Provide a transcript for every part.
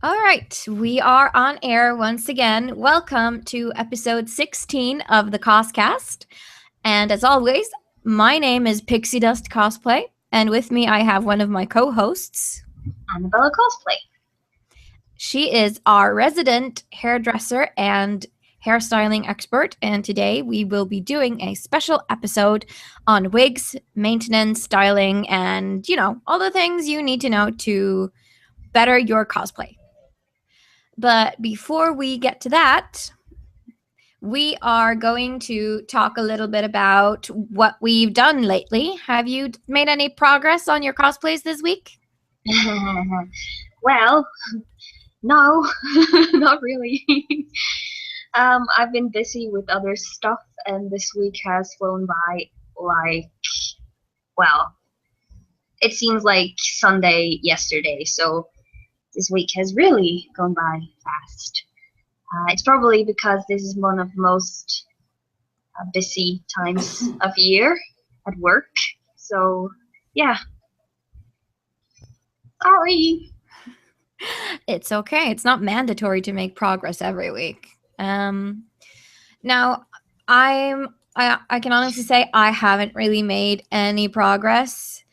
All right, we are on air once again. Welcome to episode 16 of the CosCast. And as always, my name is Pixiedust Cosplay, and with me I have one of my co-hosts. Annabella Cosplay. She is our resident hairdresser and hairstyling expert, and today we will be doing a special episode on wigs, maintenance, styling, and, all the things you need to know to better your cosplay. But before we get to that, we are going to talk a little bit about what we've done lately. Have you made any progress on your cosplays this week? Well, no, not really. I've been busy with other stuff, and this week has flown by like, well, it seems like Sunday yesterday, so this week has really gone by fast. It's probably because this is one of the most busy times of year at work, so yeah. Sorry. It's okay. It's not mandatory to make progress every week. Now, I can honestly say I haven't really made any progress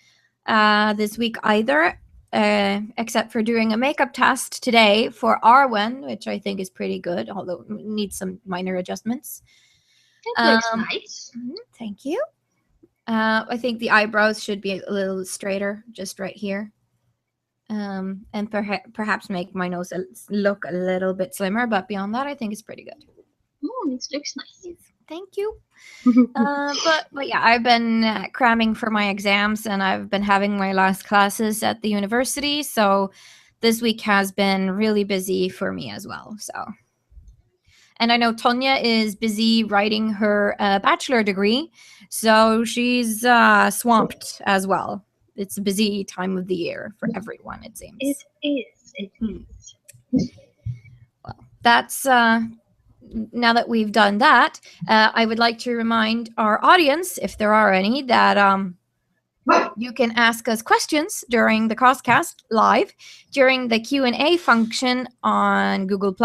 this week either, except for doing a makeup test today for Arwen, which I think is pretty good, although it needs some minor adjustments. It looks nice. Thank you. I think the eyebrows should be a little straighter, just right here. And perhaps make my nose look a little bit slimmer, but beyond that, I think it's pretty good. It looks nice. Thank you. But yeah, I've been cramming for my exams, and I've been having my last classes at the university, so this week has been really busy for me as well. And I know Tonya is busy writing her bachelor degree, so she's swamped as well. It's a busy time of the year for everyone, it seems. It is. It is. Well, that's now that we've done that, I would like to remind our audience, if there are any, that you can ask us questions during the CosCast live during the Q&A function on Google+.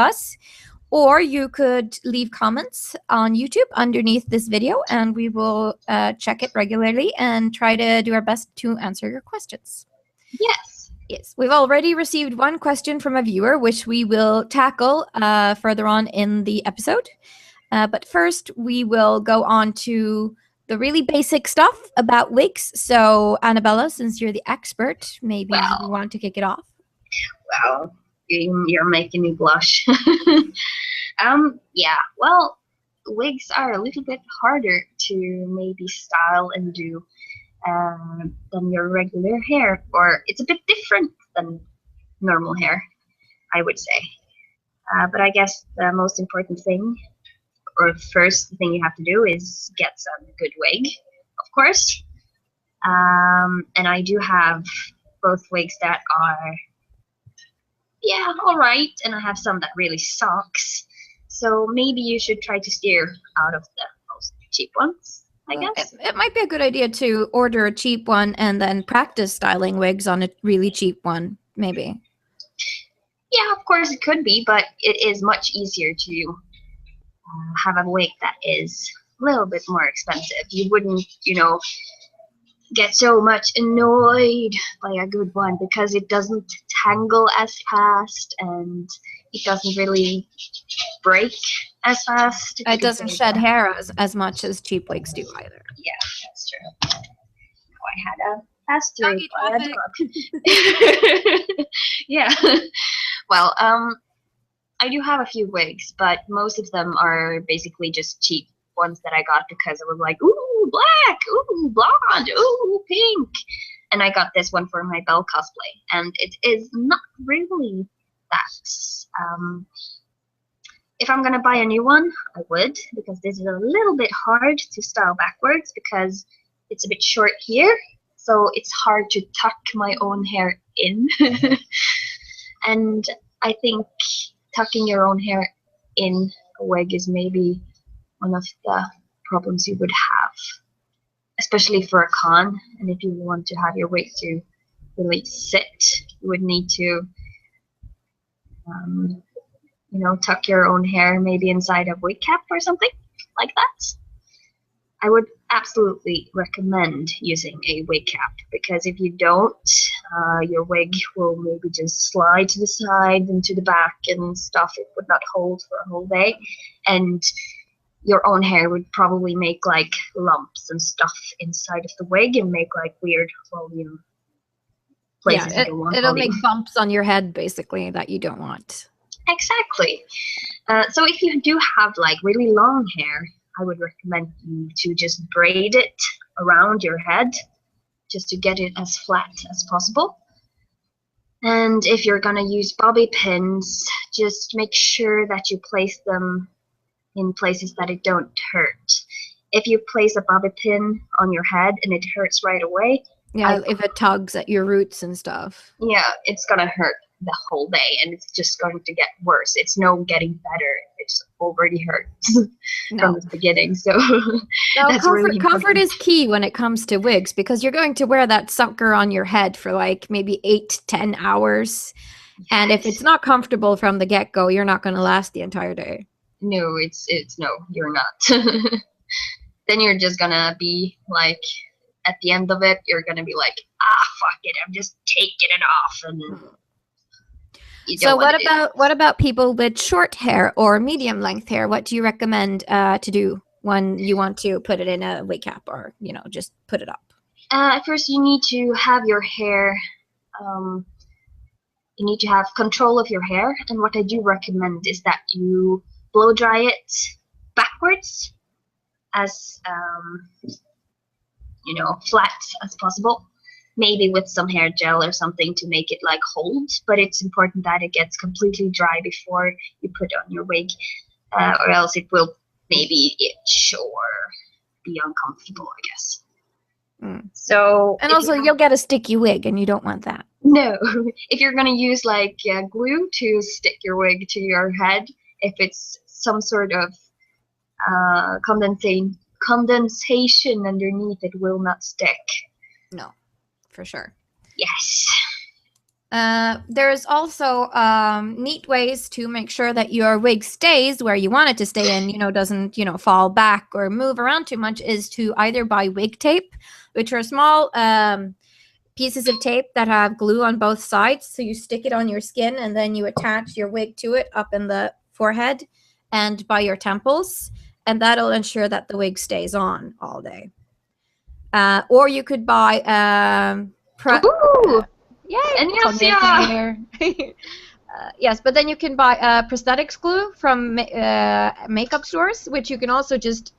Or you could leave comments on YouTube underneath this video, and we will check it regularly and try to do our best to answer your questions. Yes. Yes. We've already received one question from a viewer, which we will tackle further on in the episode. But first, we will go on to the really basic stuff about wigs. So, Annabella, since you're the expert, maybe you want to kick it off. Well, you're making me blush. Yeah, well, wigs are a little bit harder to maybe style and do than your regular hair, or it's a bit different than normal hair, I would say. But I guess the most important thing, or first thing you have to do, is get some good wig, of course. And I do have both wigs that are, yeah, all right, and I have some that really sucks. So maybe you should try to steer out of the most cheap ones, I guess. It might be a good idea to order a cheap one and then practice styling wigs on a really cheap one, maybe. Yeah, of course it could be, but it is much easier to have a wig that is a little bit more expensive. You wouldn't, get so much annoyed by a good one because it doesn't tangle as fast and it doesn't really break as fast. It doesn't shed hair as much as cheap wigs do either. Yeah, that's true. I had a faster yeah. Well, I do have a few wigs, but most of them are basically just cheap ones that I got because I was like, ooh, black, ooh, blonde, ooh, pink. And I got this one for my Belle cosplay, and it is not really that. If I'm gonna buy a new one, I would, because this is a little bit hard to style backwards because it's a bit short here, so it's hard to tuck my own hair in. And I think tucking your own hair in a wig is maybe one of the problems you would have, especially for a con. And if you want to have your wig to really sit, you would need to You know, tuck your own hair maybe inside a wig cap or something like that. I would absolutely recommend using a wig cap, because if you don't, your wig will maybe just slide to the side and to the back and stuff. It would not hold for a whole day, and your own hair would probably make like lumps and stuff inside of the wig and make like weird volume places you don't want it'll volume. make bumps on your head basically that you don't want. Exactly. So if you do have like really long hair, I would recommend you to just braid it around your head just to get it as flat as possible. And if you're gonna use bobby pins, just make sure that you place them in places that it don't hurt. If you place a bobby pin on your head and it hurts right away, if it tugs at your roots and stuff. Yeah, it's gonna hurt the whole day, and it's just going to get worse. It's no getting better. It's already hurt from the beginning. So that's really comfort is key when it comes to wigs, because you're going to wear that sucker on your head for like maybe 8 to 10 hours. Yes. And if it's not comfortable from the get-go, you're not going to last the entire day. No, it's no, you're not. Then you're just gonna be like, at the end of it, you're gonna be like, fuck it, I'm just taking it off. And so what about people with short hair or medium length hair? What do you recommend to do when you want to put it in a wig cap, or just put it up? First, you need to have your hair. You need to have control of your hair, and what I do recommend is that you blow dry it backwards, as flat as possible. Maybe with some hair gel or something to make it like hold, but it's important that it gets completely dry before you put on your wig, or else it will maybe itch or be uncomfortable, I guess. So, and also you'll get a sticky wig, and you don't want that. No, if you're gonna use like glue to stick your wig to your head, if it's some sort of condensation underneath, it will not stick. No. For sure. Yes. There's also neat ways to make sure that your wig stays where you want it to stay and, doesn't, fall back or move around too much, is to either buy wig tape, which are small pieces of tape that have glue on both sides. So you stick it on your skin and then you attach your wig to it up in the forehead and by your temples. And that'll ensure that the wig stays on all day. Or you could buy Enyassia! Yes, but then you can buy prosthetics glue from makeup stores, which you can also just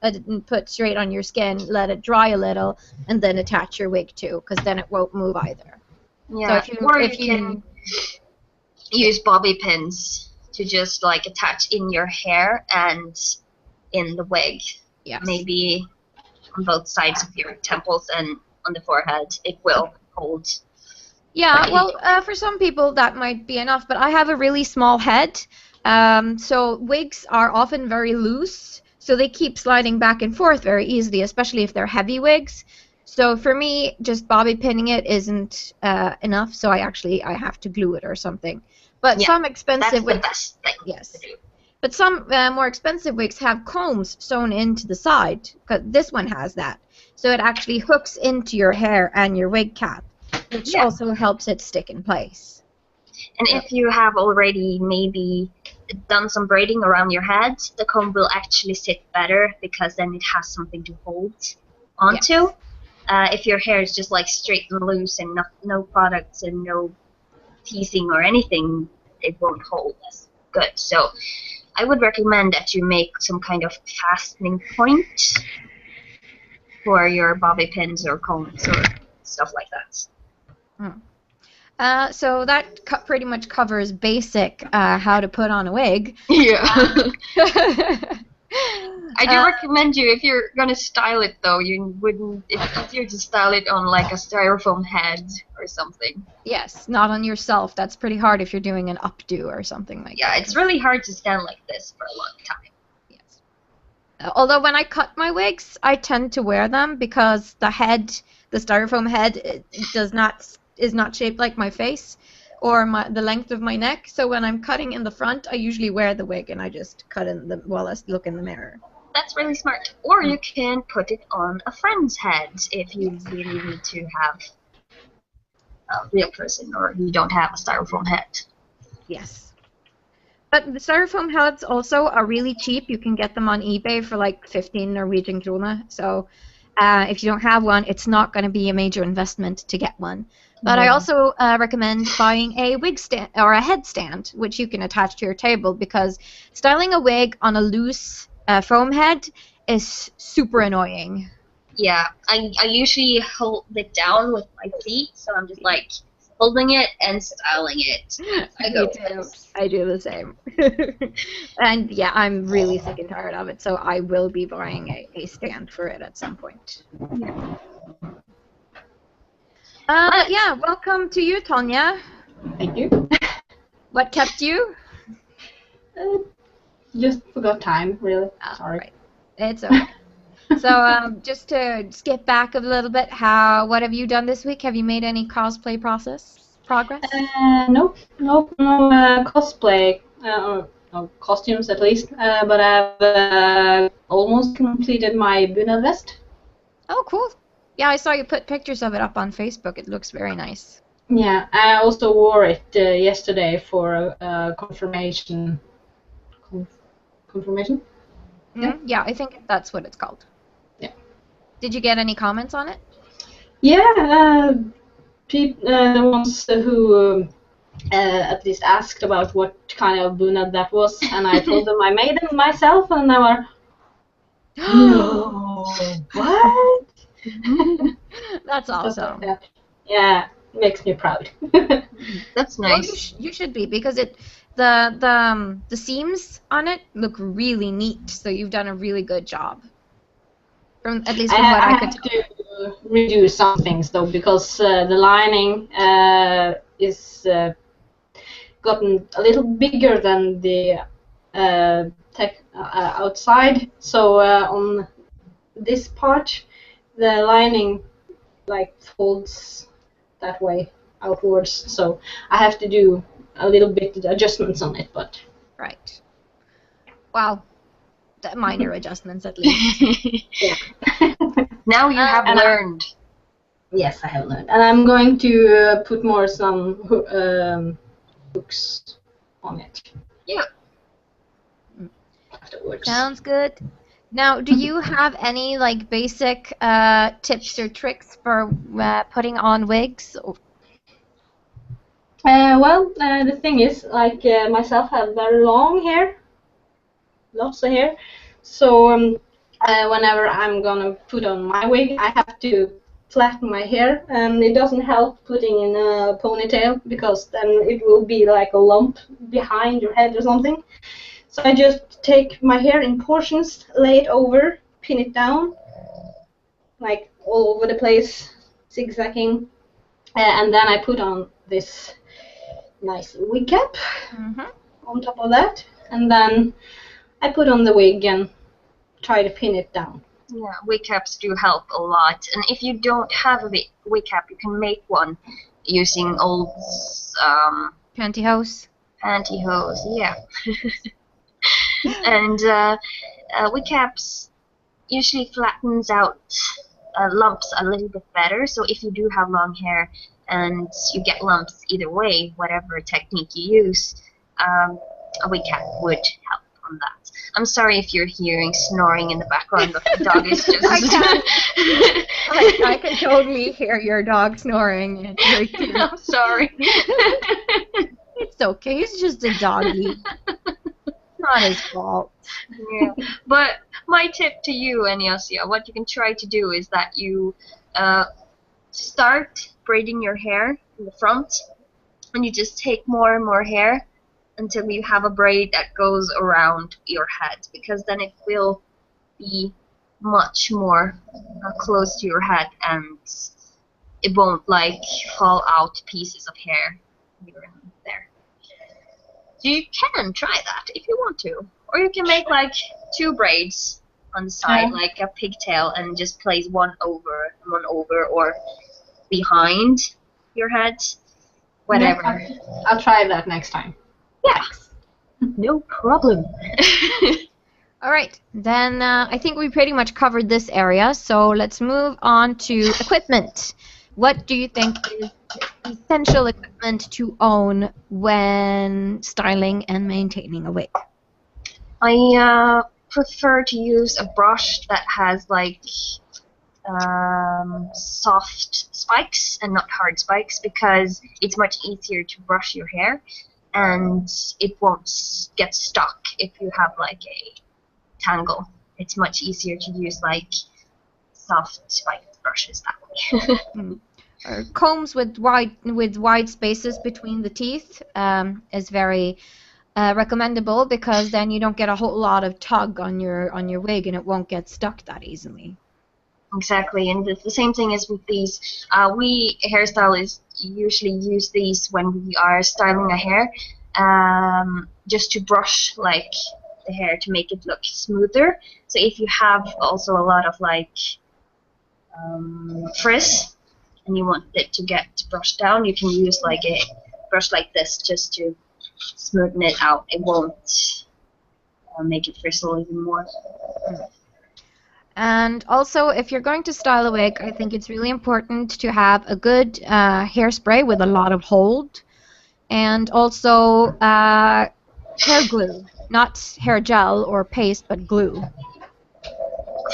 put straight on your skin, let it dry a little, and then attach your wig to, because then it won't move either. Yeah, so if you can use bobby pins to just like attach in your hair and in the wig. Yes. Maybe on both sides of your temples and on the forehead, it will hold. Yeah, well, for some people that might be enough, but I have a really small head, so wigs are often very loose, so they keep sliding back and forth very easily, especially if they're heavy wigs. So for me, just bobby pinning it isn't enough, so I have to glue it or something. But some expensive wigs, that's the best thing to do. But some more expensive wigs have combs sewn into the side, because this one has that. So it actually hooks into your hair and your wig cap, which also helps it stick in place. And if you have already maybe done some braiding around your head, the comb will actually sit better, because then it has something to hold onto. Yes. If your hair is just like straight and loose and no products and no teasing or anything, it won't hold as good. So I would recommend that you make some kind of fastening point for your bobby pins or combs or stuff like that. So that pretty much covers basic how to put on a wig. Yeah. I do recommend you, if you're gonna style it though, it's easier to style it on like a styrofoam head or something. Yes, not on yourself. That's pretty hard if you're doing an updo or something like that. Yeah, it's really hard to stand like this for a long time. Yes. Although when I cut my wigs, I tend to wear them, because the styrofoam head is not shaped like my face. or the length of my neck. So when I'm cutting in the front, I usually wear the wig and I just cut in while I look in the mirror. That's really smart. Or you can put it on a friend's head if you really need to have a real person or you don't have a styrofoam head. Yes. But the styrofoam heads also are really cheap. You can get them on eBay for like 15 Norwegian krone. So if you don't have one, it's not going to be a major investment to get one. But I also recommend buying a wig stand or a headstand, which you can attach to your table, because styling a wig on a loose foam head is super annoying. Yeah, I usually hold it down with my feet, so I'm just like holding it and styling it. I do the same. And yeah, I'm really sick and tired of it, so I will be buying a stand for it at some point. Yeah. But yeah, welcome to you, Tonya. Thank you. What kept you? Just forgot time, really. Sorry. Right. It's okay. So just to skip back a little bit, what have you done this week? Have you made any cosplay progress? No cosplay, or no costumes at least, but I've almost completed my bunad vest. Oh, cool. Yeah, I saw you put pictures of it up on Facebook. It looks very nice. Yeah, I also wore it yesterday for confirmation. Confirmation? Mm-hmm. Yeah, I think that's what it's called. Yeah. Did you get any comments on it? Yeah, the ones who at least asked about what kind of bunad that was, and I told them I made them myself, and they were, no, what? That's awesome. Like that. Yeah, makes me proud. That's nice. Well, you should be, because the seams on it look really neat. So you've done a really good job. At least from what I could tell. I have to redo some things though, because the lining is gotten a little bigger than the outside. So on this part, the lining like folds that way outwards. So I have to do a little bit of adjustments on it, but right. Wow. Minor adjustments at least. Yeah. Now you have learned. Yes, I have learned, and I'm going to put some hooks on it. Yeah. Afterwards. Sounds good. Now, do you have any like basic tips or tricks for putting on wigs? Well, the thing is, like myself, have very long hair, lots of hair. So whenever I'm gonna put on my wig, I have to flatten my hair, and it doesn't help putting in a ponytail, because then it will be like a lump behind your head or something. So I just take my hair in portions, lay it over, pin it down, like all over the place, zigzagging, and then I put on this nice wig cap on top of that, and then I put on the wig and try to pin it down. Yeah, wig caps do help a lot, and if you don't have a wig cap, you can make one using old pantyhose. Pantyhose, yeah. And wig caps usually flattens out lumps a little bit better. So if you do have long hair and you get lumps either way, whatever technique you use, a wig cap would help on that. I'm sorry if you're hearing snoring in the background, but the dog is just... I can totally hear your dog snoring. It's very cute. I'm sorry. It's okay. He's just a doggy. Not his fault. Yeah. But my tip to you, Enyassia, what you can try to do is that you start braiding your hair in the front, and you just take more and more hair until you have a braid that goes around your head, because then it will be much more close to your head, and it won't like fall out pieces of hair here and there. So you can try that if you want to, or you can make like 2 braids on the side, like a pigtail, and just place one over or behind your head. whatever. I'll try that next time. Yeah, no problem. All right, then I think we pretty much covered this area, so let's move on to equipment. What do you think is essential equipment to own when styling and maintaining a wig? I prefer to use a brush that has like soft spikes and not hard spikes because it's much easier to brush your hair and it won't get stuck if you have like a tangle. It's much easier to use like soft spiked brushes that way. Combs with wide spaces between the teeth is very recommendable because then you don't get a whole lot of tug on your wig and it won't get stuck that easily. Exactly, and the same thing is with these. We hairstylists usually use these when we are styling a hair, just to brush like the hair to make it look smoother. So if you have also a lot of like frizz and you want it to get brushed down, you can use like a brush like this just to smoothen it out. It won't make it frizzle even more. And also, if you're going to style a wig, I think it's really important to have a good hairspray with a lot of hold, and also hair glue, not hair gel or paste, but glue.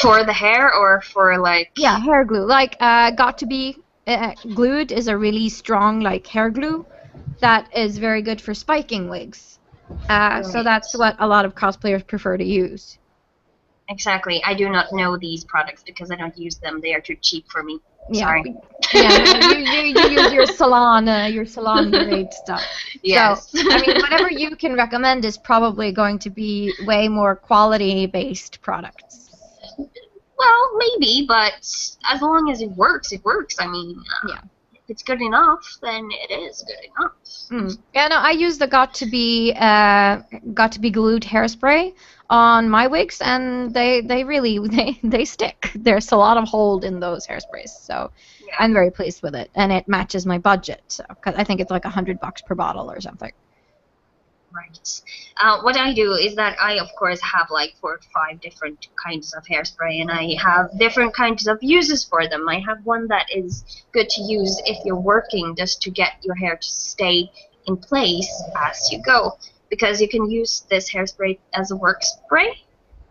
For the hair or for like? Yeah, hair glue. Like got to be glued is a really strong like hair glue that is very good for spiking wigs. So that's what a lot of cosplayers prefer to use. Exactly. I do not know these products because I don't use them. They are too cheap for me. Yeah. Sorry. Yeah, you use your salon grade stuff. Yes. So, I mean, whatever you can recommend is probably going to be way more quality-based products. Well, maybe, but as long as it works, it works. I mean, yeah. If it's good enough, then it is good enough. Yeah, no, I use the got to be glued hairspray on my wigs, and they really they stick. There's a lot of hold in those hairsprays, so yeah. I'm very pleased with it, and it matches my budget. So, cause I think it's like $100 per bottle or something. Right. What I do is that I, of course, have like 4 or 5 different kinds of hairspray, and I have different kinds of uses for them. I have one that is good to use if you're working, just to get your hair to stay in place as you go, because you can use this hairspray as a work spray,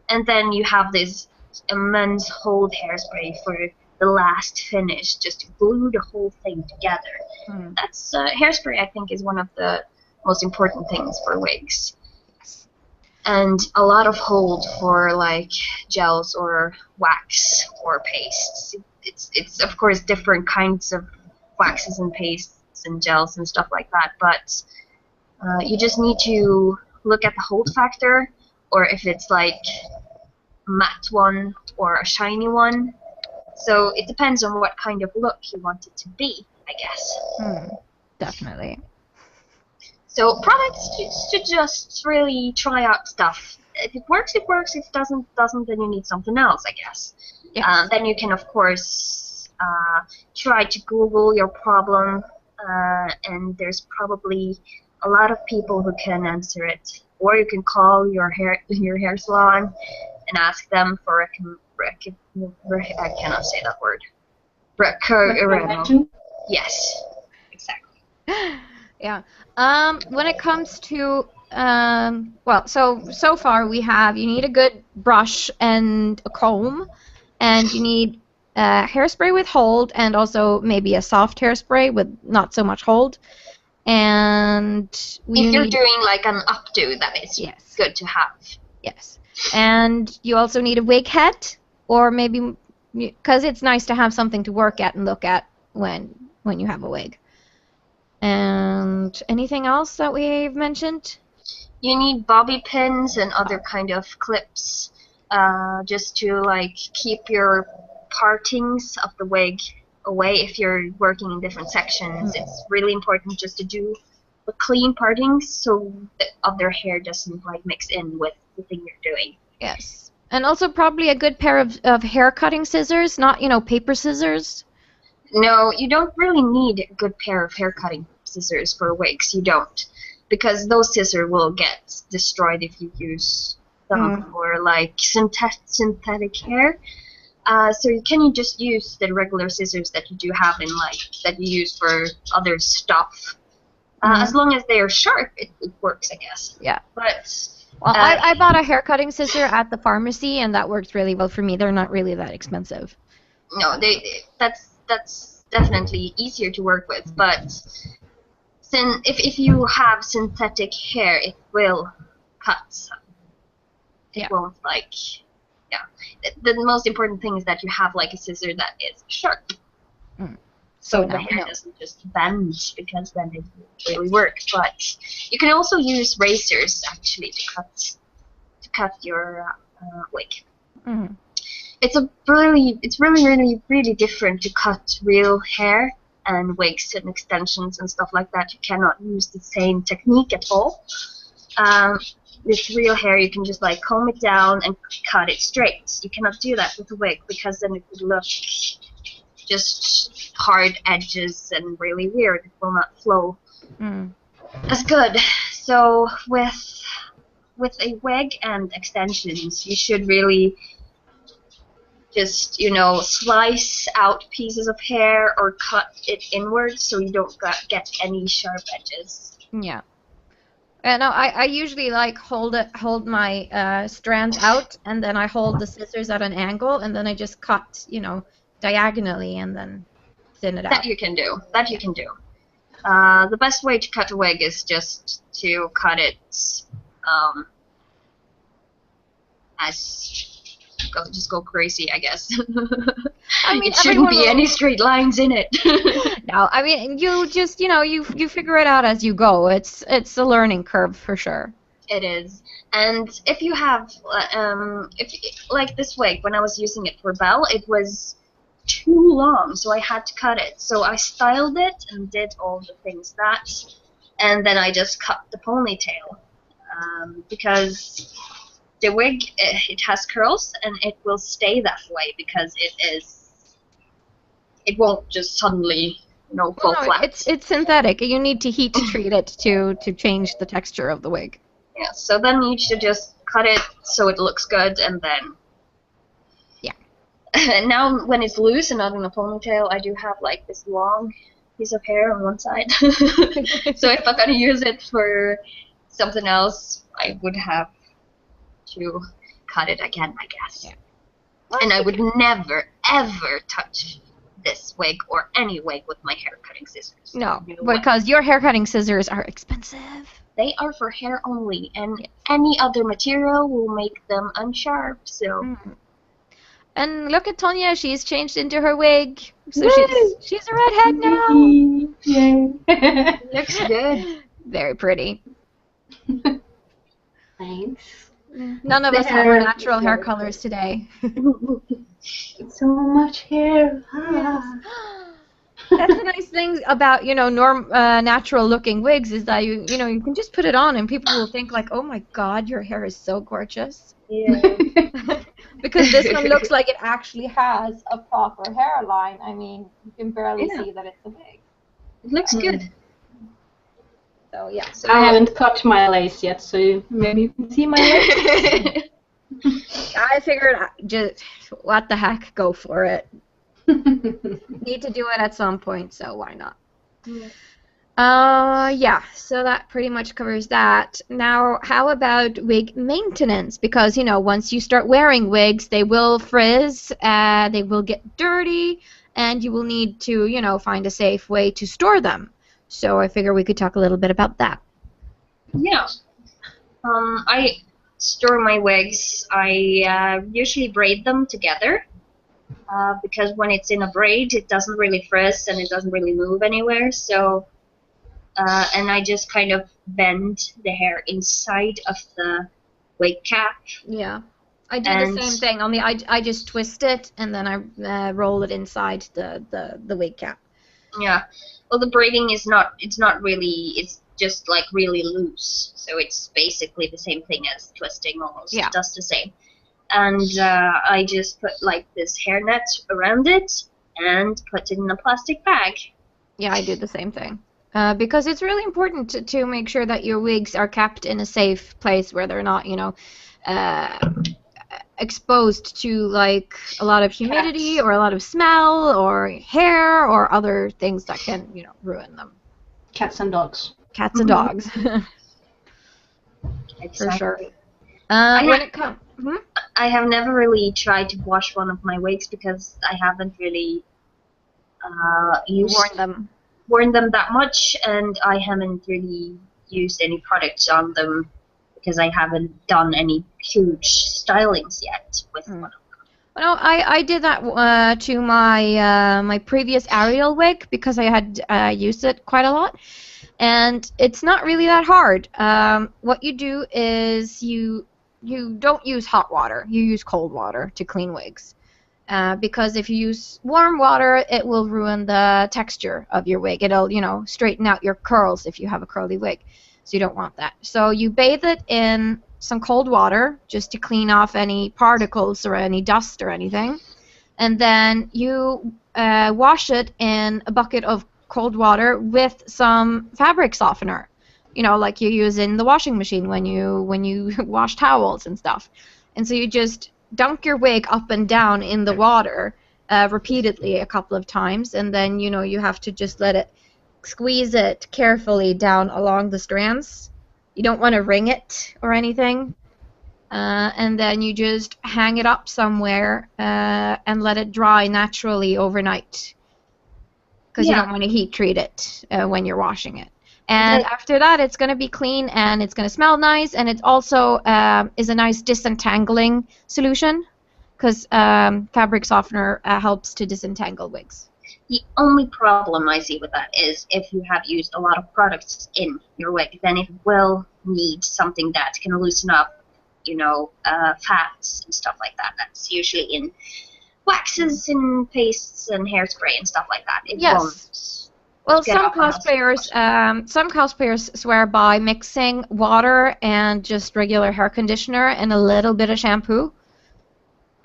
and then you have this immense hold hairspray for the last finish, just to glue the whole thing together. That's hairspray, I think, is one of the most important things for wigs. Yes. And a lot of hold for like gels or wax or pastes. It's of course different kinds of waxes and pastes and gels and stuff like that, but you just need to look at the hold factor, or if it's like a matte one or a shiny one. So it depends on what kind of look you want it to be, I guess. Definitely. So products to just really try out stuff. If it works, it works. If it doesn't, then you need something else, I guess. Yes. Then you can, of course, try to Google your problem, and there's probably a lot of people who can answer it. Or you can call your hair salon and ask them for I cannot say that word. Recommendation? Yes, exactly. Yeah. When it comes to well, so far you need a good brush and a comb, and you need hairspray with hold, and also maybe a soft hairspray with not so much hold. And if you're doing like an updo, that is good to have. Yes. And you also need a wig head, or maybe because it's nice to have something to work at and look at when you have a wig. And anything else that we've mentioned? You need bobby pins and other kind of clips, just to like keep your partings of the wig away. If you're working in different sections, it's really important just to do the clean partings so that other hair doesn't like mix in with the thing you're doing. Yes. And also probably a good pair of hair cutting scissors, not paper scissors. No, you don't really need a good pair of hair cutting scissors. scissors for wigs. You don't, because those scissors will get destroyed if you use them for like synthetic hair. So you can just use the regular scissors that you do have in like that you use for other stuff. As long as they are sharp, it works, I guess. Yeah. But well, I bought a hair cutting scissor at the pharmacy, and that worked really well for me. They're not really that expensive. No, that's definitely easier to work with. But if you have synthetic hair, it will cut. It won't like. Yeah. The most important thing is that you have like a scissor that is sharp. So the hair doesn't just bend, because then it won't really work. But you can also use razors actually to cut your wig. It's really different to cut real hair and wigs and extensions and stuff like that. You cannot use the same technique at all. With real hair, you can just like comb it down and cut it straight. You cannot do that with a wig, because then it would look just hard edges and really weird. It will not flow as good. So with a wig and extensions, you should really just, slice out pieces of hair or cut it inwards so you don't get any sharp edges. Yeah. No, I usually like hold my strands out, and then I hold the scissors at an angle, and then I just cut, diagonally, and then thin it out. That you can do. The best way to cut a wig is just to cut it just go crazy, I guess. I mean, it shouldn't be any straight lines in it. No, I mean, you just, you figure it out as you go. It's a learning curve for sure. It is. And if you have, like this wig, when I was using it for Belle, it was too long, so I had to cut it. So I styled it and did all the things and then I just cut the ponytail, because the wig, it has curls, and it will stay that way because it won't just suddenly, fall flat. It's synthetic. You need to heat treat it to change the texture of the wig. Yeah, so then you should just cut it so it looks good, and then... Yeah. And now when it's loose and not in a ponytail, I do have like this long piece of hair on one side. So if I'm going to use it for something else, I would have to cut it again, I guess. Yeah. And I would never, ever touch this wig or any wig with my hair cutting scissors. No, because your hair cutting scissors are expensive. They are for hair only, and any other material will make them unsharp, so... And look at Tonya, she's changed into her wig. So she's a redhead now. Yay. Looks good. Very pretty. Thanks. None of us have our natural hair colors today. So much hair. That's the nice thing about, natural looking wigs, is that you can just put it on and people will think like, oh my god, your hair is so gorgeous. Yeah. Because this one looks like it actually has a proper hairline. I mean, you can barely see that it's a wig. It looks good. So yeah. So I haven't cut my lace yet, so maybe you can see my lace. I figured, just what the heck, go for it. Need to do it at some point, so why not? Yeah, so that pretty much covers that. Now, how about wig maintenance? Because, once you start wearing wigs, they will frizz, they will get dirty, and you will need to, find a safe way to store them. So I figure we could talk a little bit about that. Yeah. I store my wigs. I usually braid them together. Because when it's in a braid, it doesn't really frizz and it doesn't really move anywhere. So, and I just kind of bend the hair inside of the wig cap. Yeah, I do the same thing. Only I just twist it and then I roll it inside the wig cap. Yeah. Well, the braiding is not. It's not really. It's just like really loose. So it's basically the same thing as twisting almost. Yeah. It does the same. And I just put like this hairnet around it and put it in a plastic bag. Yeah, I do the same thing. because it's really important to make sure that your wigs are kept in a safe place where they're not, uh, exposed to like a lot of humidity Cats. or a lot of smell or hair or other things that can, ruin them. Cats and dogs. Cats and dogs, for sure. Exactly. When it comes, I have never really tried to wash one of my wigs because I haven't really worn them that much, and I haven't really used any products on them because I haven't done any huge stylings yet with one of them. Well, I did that to my my previous Ariel wig because I had used it quite a lot, and it's not really that hard. What you do is you don't use hot water. You use cold water to clean wigs. Because if you use warm water, it will ruin the texture of your wig. It'll, straighten out your curls if you have a curly wig. So you don't want that. So you bathe it in some cold water just to clean off any particles or any dust or anything. And then you wash it in a bucket of cold water with some fabric softener. Like you use in the washing machine when you wash towels and stuff. And so you just dunk your wig up and down in the water repeatedly a couple of times, and then you have to just let it squeeze it carefully down along the strands. You don't want to wring it or anything, and then you just hang it up somewhere and let it dry naturally overnight, because you don't want to heat treat it when you're washing it. And after that, it's going to be clean and it's going to smell nice, and it also is a nice disentangling solution because fabric softener helps to disentangle wigs. The only problem I see with that is if you have used a lot of products in your wig, then it will need something that can loosen up, fats and stuff like that. That's usually in waxes and pastes and hairspray and stuff like that. It won't. Well, some cosplayers swear by mixing water and just regular hair conditioner and a little bit of shampoo,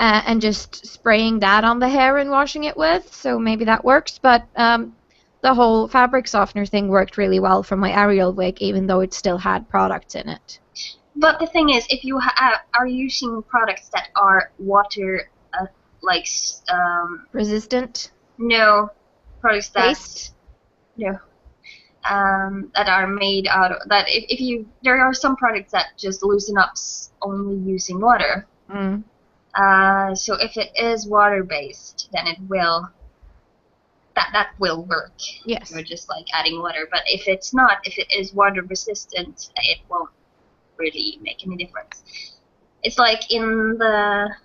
and just spraying that on the hair and washing it with. So maybe that works. But the whole fabric softener thing worked really well for my Ariel wig, even though it still had products in it. But the thing is, if you are using products that are water, resistant. No, products that. Based? No. That are made out of that. There are some products that just loosen up only using water. So if it is water based, then it will. That will work. Yes. You're just like adding water. But if it's not, if it is water resistant, it won't really make any difference. It's like in the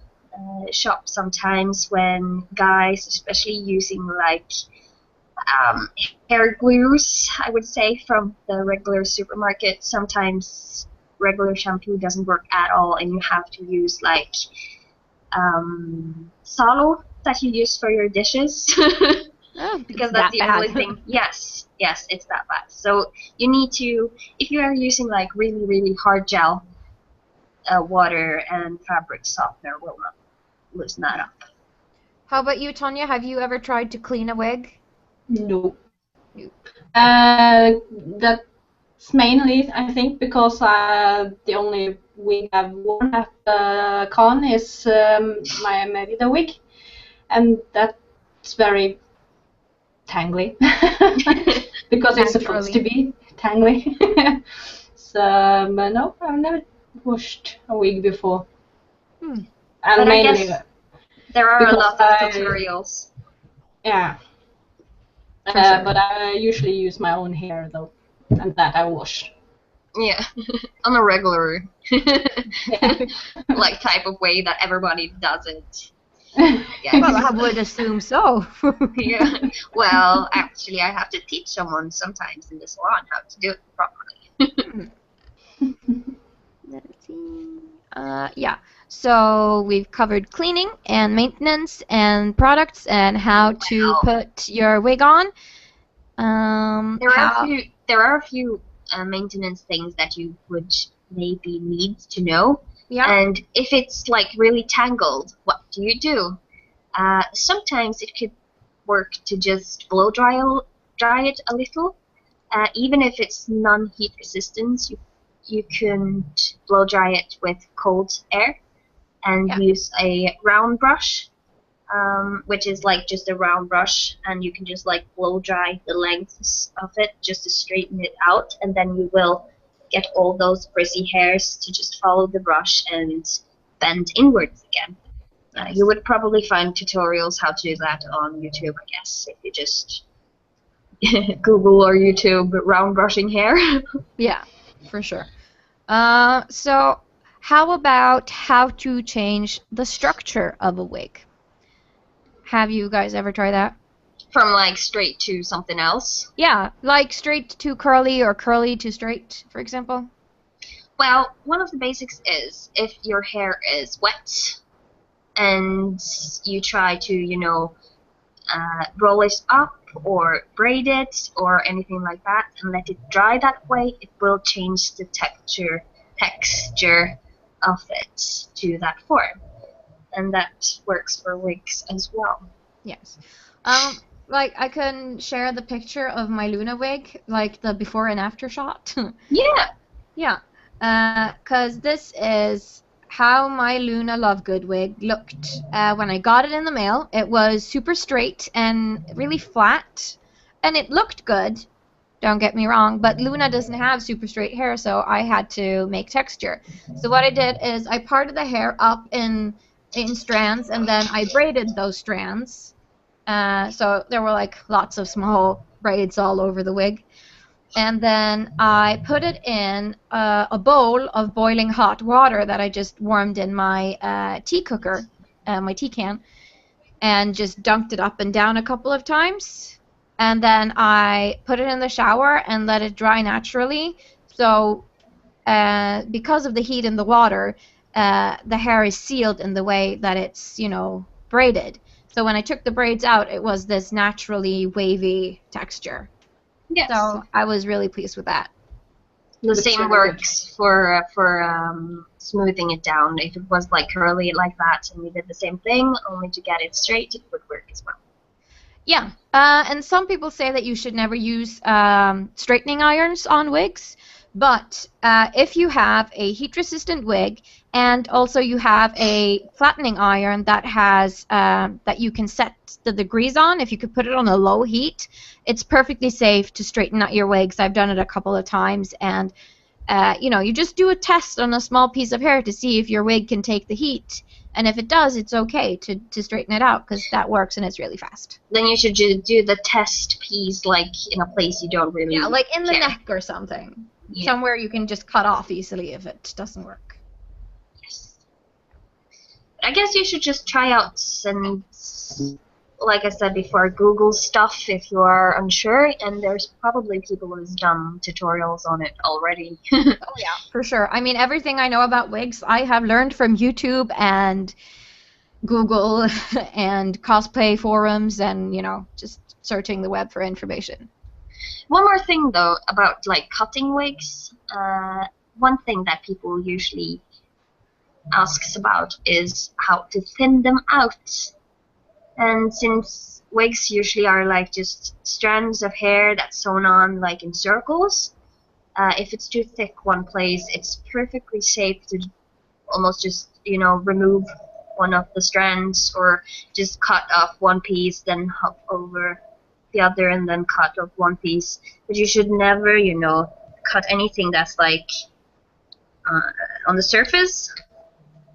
shop sometimes when guys, especially using like hair glues, I would say, from the regular supermarket. Sometimes regular shampoo doesn't work at all, and you have to use like salo that you use for your dishes. Because that's the only thing. Yes, it's that bad. So you need to, if you are using like really, really hard gel, water and fabric softener will not loosen that up. How about you, Tanya? Have you ever tried to clean a wig? No. That's mainly, I think, because the only wig I've worn at the con is my Merida wig, and that's very tangly because it's supposed to be tangly. So, but no, I've never washed a wig before. And but mainly, I guess there are a lot of tutorials. Yeah. But I usually use my own hair though, and that I wash. Yeah, on a regular like type of way that everybody does it. Well, I would assume so. Yeah. Well, actually, I have to teach someone sometimes in the salon how to do it properly. Let's see. Yeah. So we've covered cleaning and maintenance and products and how to put your wig on. There are a few maintenance things that you would maybe need to know. Yeah. And if it's like really tangled, what do you do? Sometimes it could work to just blow dry it a little, Even if it's non-heat resistant, you can blow dry it with cold air and use a round brush, which is like just a round brush, and you can just like blow dry the lengths of it just to straighten it out, and then you will get all those frizzy hairs to just follow the brush and bend inwards again. You would probably find tutorials how to do that on YouTube, I guess, if you just Google or YouTube round brushing hair. Yeah, for sure. So how about how to change the structure of a wig? Have you guys ever tried that? From like straight to something else? Yeah, like straight to curly or curly to straight, for example. Well, one of the basics is if your hair is wet and you try to, roll it up or braid it or anything like that and let it dry that way, it will change the texture of it to that form. And that works for wigs as well. Yes. Like I can share the picture of my Luna wig, like the before and after shot. Yeah. Yeah. 'Cause this is how my Luna Lovegood wig looked when I got it in the mail. It was super straight and really flat, and it looked good. Don't get me wrong, but Luna doesn't have super straight hair, so I had to make texture. So what I did is I parted the hair up in strands, and then I braided those strands. So there were like lots of small braids all over the wig. And then I put it in a bowl of boiling hot water that I just warmed in my tea cooker, my tea can, and just dunked it up and down a couple of times. And then I put it in the shower and let it dry naturally. So because of the heat in the water, the hair is sealed in the way that it's, braided. So when I took the braids out, it was this naturally wavy texture. Yes. So I was really pleased with that. The same works for smoothing it down. If it was like curly like that and you did the same thing, only to get it straight, it would work as well. Yeah, and some people say that you should never use straightening irons on wigs, but if you have a heat-resistant wig and also you have a flattening iron that has that you can set the degrees on, if you could put it on a low heat, it's perfectly safe to straighten out your wigs. I've done it a couple of times, and you just do a test on a small piece of hair to see if your wig can take the heat. And if it does, it's okay to straighten it out because that works and it's really fast. Then you should do the test piece like in a place you don't really like in the neck or something. Yeah. Somewhere you can just cut off easily if it doesn't work. Yes. I guess you should just try out and, like I said before, Google stuff if you are unsure, and there's probably people who's done tutorials on it already. Oh yeah, for sure. I mean, everything I know about wigs, I have learned from YouTube and Google and cosplay forums and, just searching the web for information. One more thing, though, about, like, cutting wigs. One thing that people usually asks about is how to thin them out. And since wigs usually are like just strands of hair that's sewn on like in circles, if it's too thick one place, it's perfectly safe to almost just, remove one of the strands or just cut off one piece, then hop over the other and then cut off one piece. But you should never, cut anything that's like on the surface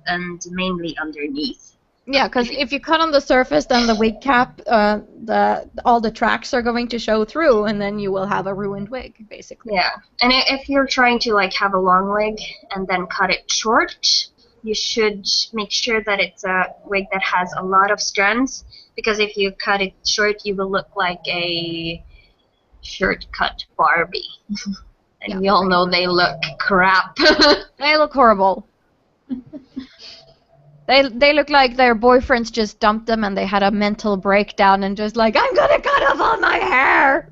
and mainly underneath. Yeah, because if you cut on the surface, then the wig cap, all the tracks are going to show through, and then you will have a ruined wig, basically. Yeah, and if you're trying to like have a long wig and then cut it short, you should make sure that it's a wig that has a lot of strands, because if you cut it short, you will look like a short-cut Barbie. And we all know they look crap. They look horrible. They look like their boyfriends just dumped them and they had a mental breakdown and just like, I'm gonna cut off all my hair!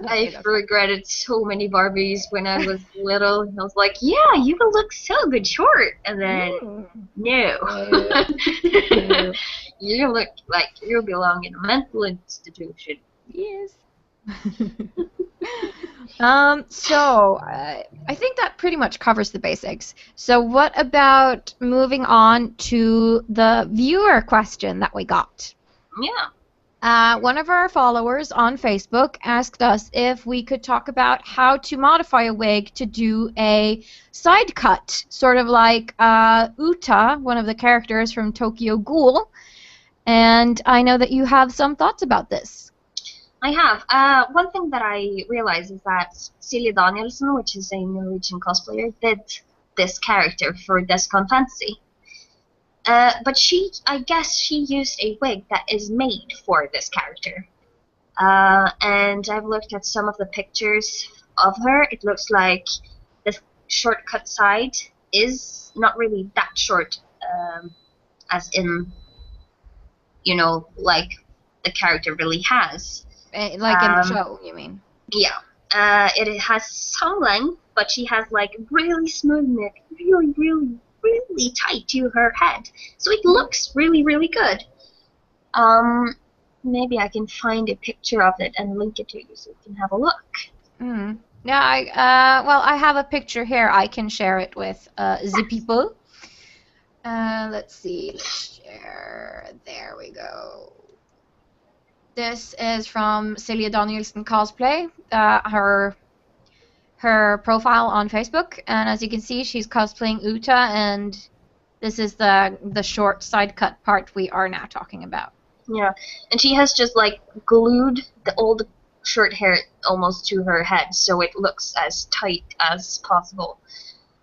I regretted so many Barbies when I was little. I was like, yeah, you will look so good short. And then, no. You look like you belong in a mental institution. Yes. I think that pretty much covers the basics. So what about moving on to the viewer question that we got? Yeah. One of our followers on Facebook asked us if we could talk about how to modify a wig to do a side cut, sort of like Uta, one of the characters from Tokyo Ghoul. And I know that you have some thoughts about this. I have. One thing that I realized is that Celia Danielson, which is a Norwegian cosplayer, did this character for Descon Fantasy. But I guess she used a wig that is made for this character. And I've looked at some of the pictures of her. It looks like the shortcut side is not really that short, as in, like the character really has. Like in the show, you mean? Yeah. It has some length, but she has like really smooth neck, really, really, really tight to her head. So it looks really, really good. Maybe I can find a picture of it and link it to you so you can have a look. Mm. Yeah, I have a picture here. I can share it with the people. Let's see. Let's share. There we go. This is from Celia Danielson Cosplay, her profile on Facebook, and as you can see, she's cosplaying Uta, and this is the short side cut part we are now talking about. Yeah, and she has just like glued the old short hair almost to her head, so it looks as tight as possible.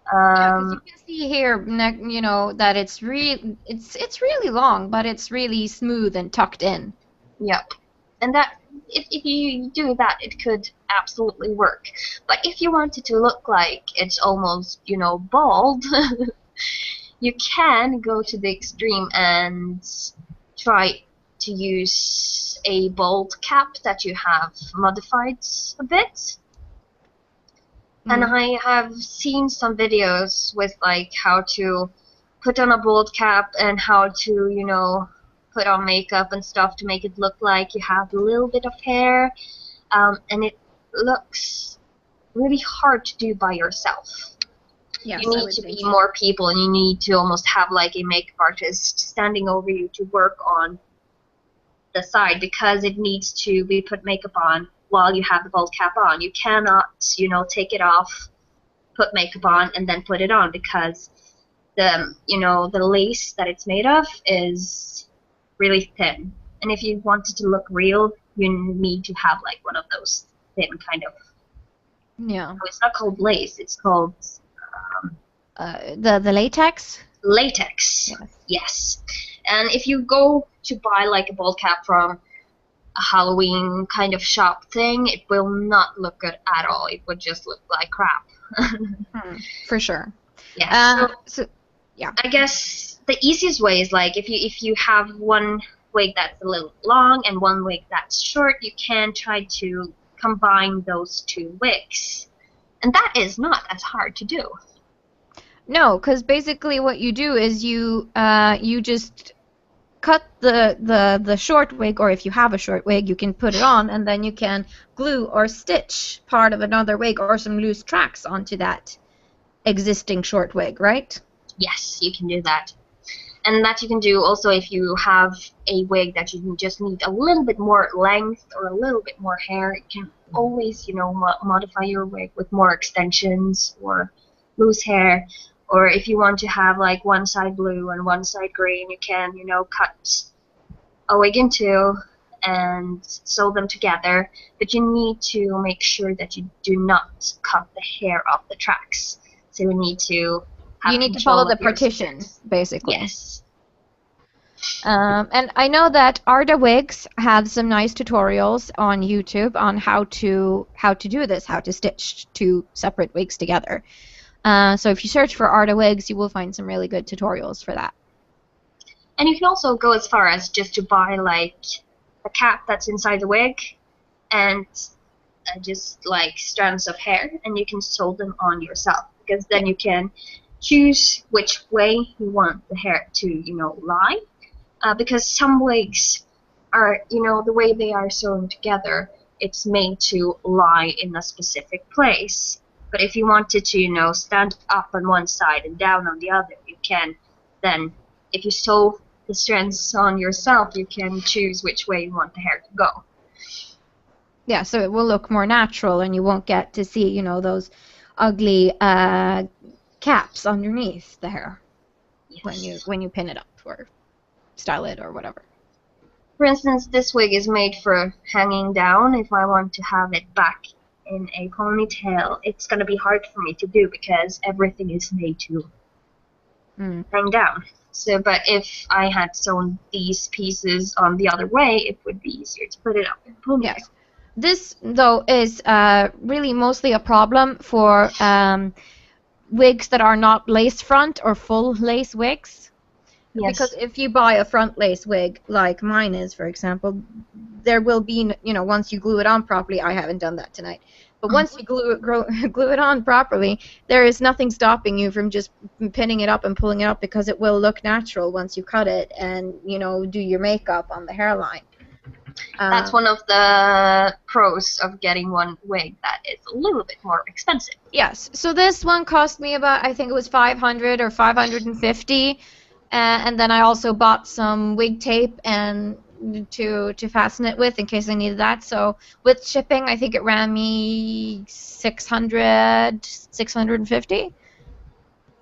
Because you can see here, that it's really long, but it's really smooth and tucked in. Yep. And that, if you do that, it could absolutely work. But if you want it to look like it's almost, bald, you can go to the extreme and try to use a bald cap that you have modified a bit. And I have seen some videos with like how to put on a bald cap and how to, put on makeup and stuff to make it look like you have a little bit of hair, and it looks really hard to do by yourself. Yes, you need to be more people, and you need to almost have like a makeup artist standing over you to work on the side, because it needs to be put makeup on while you have the bald cap on. You cannot, take it off, put makeup on, and then put it on, because the lace that it's made of is really thin, and if you want it to look real, you need to have like one of those thin kind of. Yeah. Oh, it's not called lace. It's called the latex. Latex. Yes. And if you go to buy like a bald cap from a Halloween kind of shop thing, it will not look good at all. It would just look like crap. For sure. Yeah. Yeah. I guess the easiest way is like if you have one wig that's a little long and one wig that's short, you can try to combine those two wigs, and that is not as hard to do. No, because basically what you do is you just cut the short wig, or if you have a short wig, you can put it on, and then you can glue or stitch part of another wig or some loose tracks onto that existing short wig, right? Yes, you can do that. And that you can do also if you have a wig that you just need a little bit more length or a little bit more hair. You can always, modify your wig with more extensions or loose hair. Or if you want to have like one side blue and one side green, you can, cut a wig in two and sew them together. But you need to make sure that you do not cut the hair off the tracks. So you need to follow the partition, basically. Yes. And I know that Arda Wigs have some nice tutorials on YouTube on how to do this, how to stitch two separate wigs together. So if you search for Arda Wigs, you will find some really good tutorials for that. And you can also go as far as just to buy like a cap that's inside the wig and just like strands of hair, and you can sew them on yourself, because then you can choose which way you want the hair to, lie. Because some wigs are, the way they are sewn together, it's made to lie in a specific place. But if you wanted to, stand up on one side and down on the other, you can. Then, if you sew the strands on yourself, you can choose which way you want the hair to go. Yeah, so it will look more natural, and you won't get to see, those ugly caps underneath the hair Yes. when you pin it up or style it or whatever. For instance, this wig is made for hanging down. If I want to have it back in a ponytail, it's going to be hard for me to do because everything is made to hang down. So, but if I had sewn these pieces on the other way, it would be easier to put it up in a ponytail. Yes. This, though, is really mostly a problem for wigs that are not lace front or full lace wigs. Yes. Because if you buy a front lace wig, like mine is, for example, there will be, once you glue it on properly, I haven't done that tonight, but once you glue it on properly, there is nothing stopping you from just pinning it up and pulling it up, because it will look natural once you cut it and, do your makeup on the hairline. That's one of the pros of getting one wig that is a little bit more expensive. Yes. So this one cost me about, I think it was 500 or 550, and then I also bought some wig tape and to fasten it with in case I needed that. So with shipping, I think it ran me 600, 650.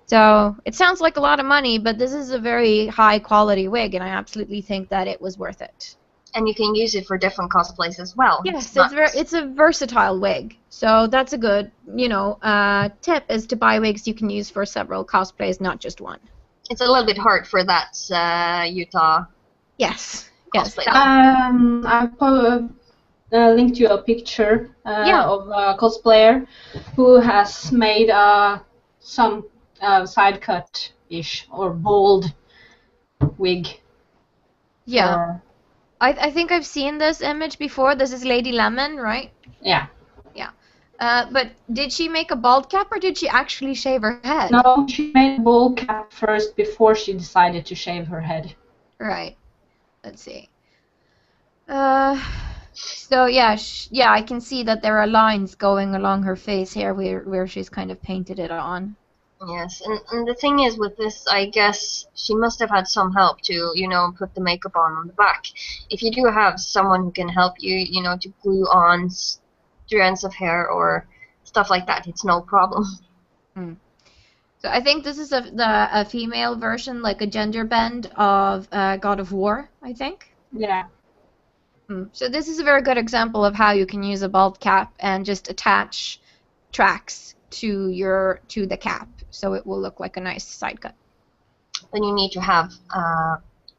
So it sounds like a lot of money, but this is a very high quality wig, and I absolutely think that it was worth it. And you can use it for different cosplays as well. Yes, it's a versatile wig. So that's a good, tip, is to buy wigs you can use for several cosplays, not just one. It's a little bit hard for that Utah. Yes. Cosplay. I put linked you a picture of a cosplayer who has made some side cut-ish or bold wig. Yeah. I think I've seen this image before. This is Lady Lemon, right? Yeah. Yeah. But did she make a bald cap, or did she actually shave her head? No, she made a bald cap first before she decided to shave her head. Right. Let's see. So yeah, I can see that there are lines going along her face here where she's kind of painted it on. Yes, and the thing is with this, I guess she must have had some help to, put the makeup on the back. If you do have someone who can help you, to glue on strands of hair or stuff like that, it's no problem. So I think this is a female version, like a gender bend of God of War, I think. Yeah. So this is a very good example of how you can use a bald cap and just attach tracks to the cap, so it will look like a nice side cut. Then you need to have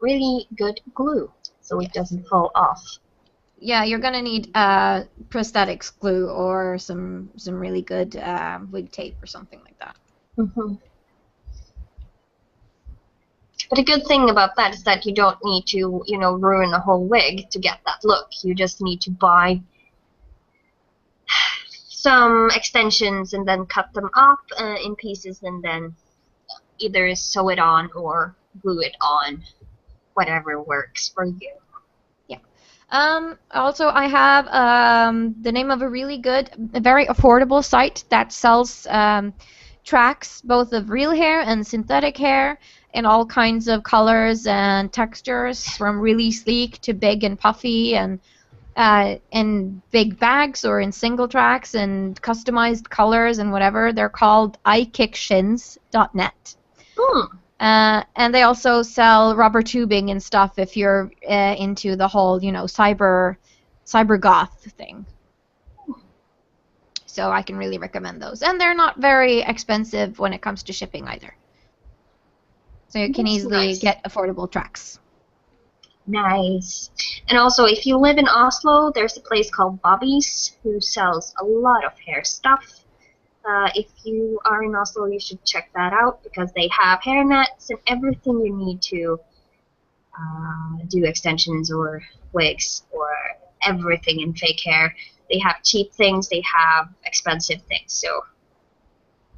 really good glue so it doesn't fall off. Yeah, you're gonna need prosthetics glue or some really good wig tape or something like that. Mm-hmm. But a good thing about that is that you don't need to, ruin a whole wig to get that look. You just need to buy some extensions and then cut them up in pieces and then either sew it on or glue it on, whatever works for you. Yeah. Also, I have the name of a very affordable site that sells tracks, both of real hair and synthetic hair, in all kinds of colors and textures, from really sleek to big and puffy, and in big bags or in single tracks and customized colors and whatever. They're called ikickshins.net. And they also sell rubber tubing and stuff if you're into the whole, cyber goth thing. So I can really recommend those. And they're not very expensive when it comes to shipping either. So you can easily get affordable tracks. Nice. And also, if you live in Oslo, there's a place called Bobby's who sells a lot of hair stuff. If you are in Oslo, you should check that out because they have hair nets and everything you need to do extensions or wigs or everything in fake hair. They have cheap things, they have expensive things, so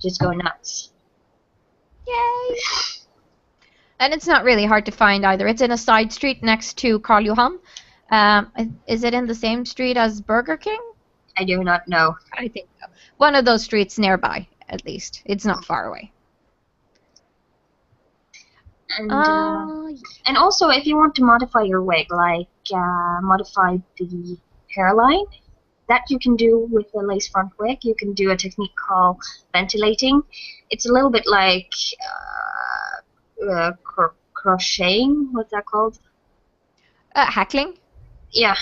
just go nuts. Yay! And it's not really hard to find either. It's in a side street next to Karl Johan. Is it in the same street as Burger King? I do not know. I think so. One of those streets nearby, at least. It's not far away. And also, if you want to modify your wig, like modify the hairline, that you can do with a lace front wig. You can do a technique called ventilating. It's a little bit like crocheting. What's that called? Hackling? Yeah.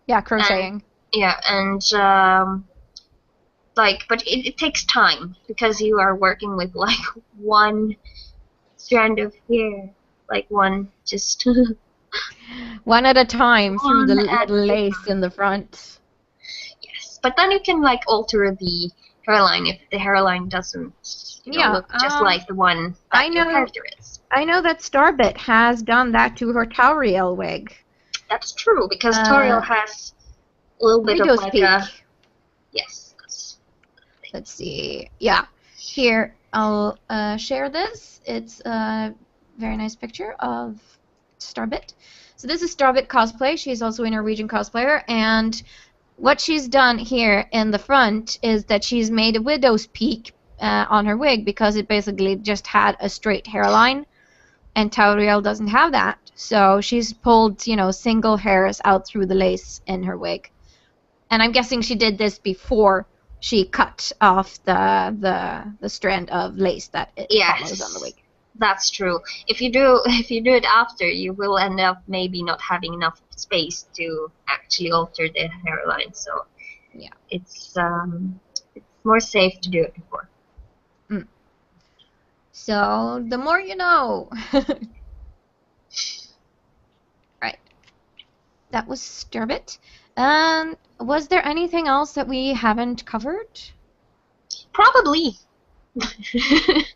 Yeah, crocheting. But it takes time because you are working with like one strand of hair, like one just one at a time through the little lace in the front. Yes, but then you can like alter the hairline if the hairline doesn't look just like the one that your character is. I know that Starbit has done that to her Tauriel wig. That's true, because Tauriel has a little bit of like a... Yes. Let's see. Yeah. Here, I'll share this. It's a very nice picture of Starbit. So this is Starbit Cosplay. She's also a Norwegian cosplayer, and what she's done here in the front is that she's made a widow's peak on her wig because it basically just had a straight hairline, and Tauriel doesn't have that. So she's pulled, single hairs out through the lace in her wig. And I'm guessing she did this before she cut off the strand of lace that follows on the wig. That's true. If you do it after, you will end up maybe not having enough space to actually alter the hairline. So yeah, it's more safe to do it before. So the more you know. Right. That was Starbit. Was there anything else that we haven't covered? Probably.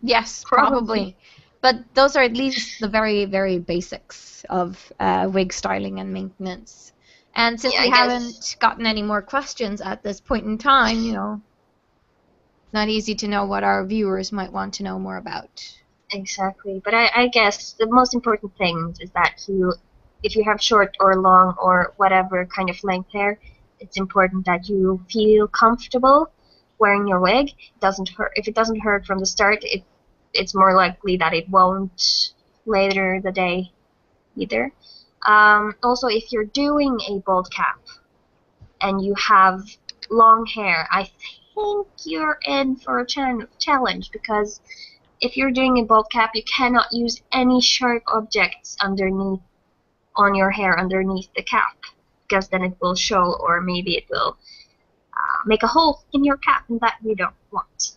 Yes, probably. But those are at least the very, very basics of wig styling and maintenance. And since we haven't gotten any more questions at this point in time, it's not easy to know what our viewers might want to know more about. Exactly. But I guess the most important thing is that if you have short or long or whatever kind of length hair, it's important that you feel comfortable wearing your wig. It doesn't hurt. If it doesn't hurt from the start, it's more likely that it won't later the day either. Also, if you're doing a bald cap and you have long hair, I think you're in for a challenge, because if you're doing a bald cap, you cannot use any sharp objects on your hair underneath the cap, because then it will show, or maybe it will make a hole in your cap, and that we don't want.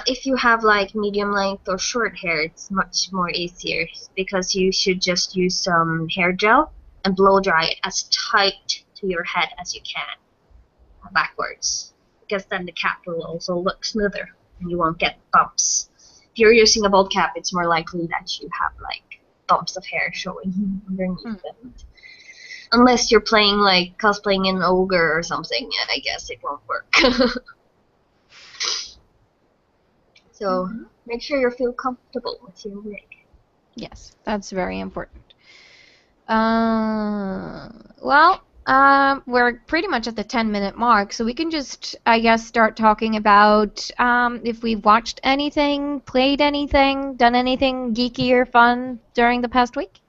If you have like medium length or short hair, it's much more easier, because you should just use some hair gel and blow dry it as tight to your head as you can backwards, because then the cap will also look smoother and you won't get bumps. If you're using a bald cap, it's more likely that you have like bumps of hair showing underneath it. Unless you're playing like cosplaying an ogre or something, and I guess it won't work. So make sure you feel comfortable with your wig. Yes, that's very important. We're pretty much at the 10-minute mark, so we can just, I guess, start talking about if we've watched anything, played anything, done anything geeky or fun during the past week.